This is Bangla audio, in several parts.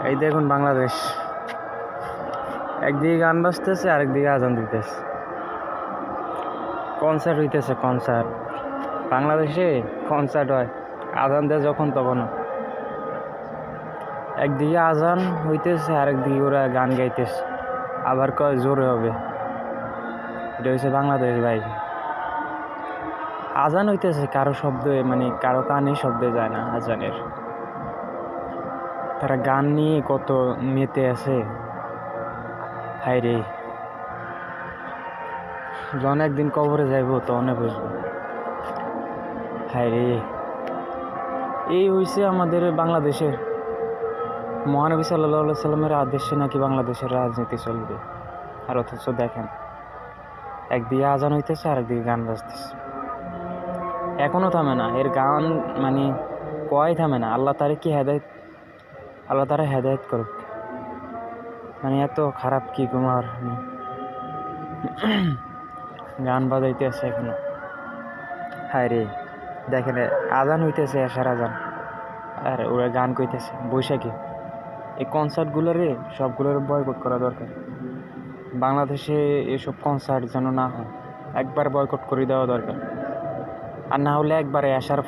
এই দেখুন বাংলাদেশ, একদিকে গান বাজতেছে আরেকদিকে আজান দিতেছে, কনসার্ট হইতেছে। কনসার্ট বাংলাদেশে কনসার্ট হয়, আজান দেয় যখন তখন। একদিকে আজান হইতেছে আরেকদিকে ওরা গান গাইতেছে, আবার কয় জোরে হবে। এটা হচ্ছে বাংলাদেশ ভাই। আজান হইতেছে, কারো শব্দ মানে কারো কানে শব্দ যায় না আজানের। তারা গান নিয়ে কত মেতে আছে। হায় রে, যখন একদিন কবরে যাইব তখন বুঝবো। হায় রে, এই হয়েছে আমাদের বাংলাদেশের মহানবী সাল্লাল্লাহু সাল্লামের আদেশে নাকি বাংলাদেশের রাজনীতি চলবে। আর অথচ দেখেন, একদিকে আজান হইতেছে আরেকদিকে গান বাজতেছে, এখনো থামে না। এর গান মানে কয় থামে না। আল্লাহ তারা হেদায়েত করুক। মানে এত খারাপ কি তোমার, গান বাজাইতেছে এখনো। হায় রে, দেখেন আজান হইতেছে, এশার আজান, আর ওরা গান কইতেছে বৈশাখী। এই কনসার্টগুলোরে সবগুলোর বয়কট করা দরকার। বাংলাদেশে এসব কনসার্ট যেন না হয়, একবার বয়কট করে দেওয়া দরকার। আর না হলে একবারে আসার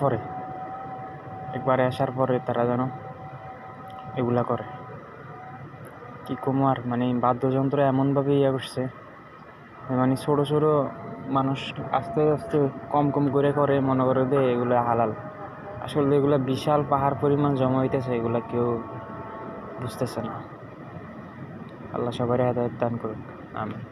পরে তারা যেন এগুলা করে। কি কুমার মানে বাদ্যযন্ত্র এমনভাবে করছে, মানে ছোট ছোট মানুষ আস্তে আস্তে কম করে মনে করে দে এগুলো হালাল। আসলে এগুলো বিশাল পাহাড় পরিমাণ জমা হইতেছে, এগুলা কেউ বুঝতেছে না। আল্লাহ সবারই হেদায়েত দান করুক, আমিন।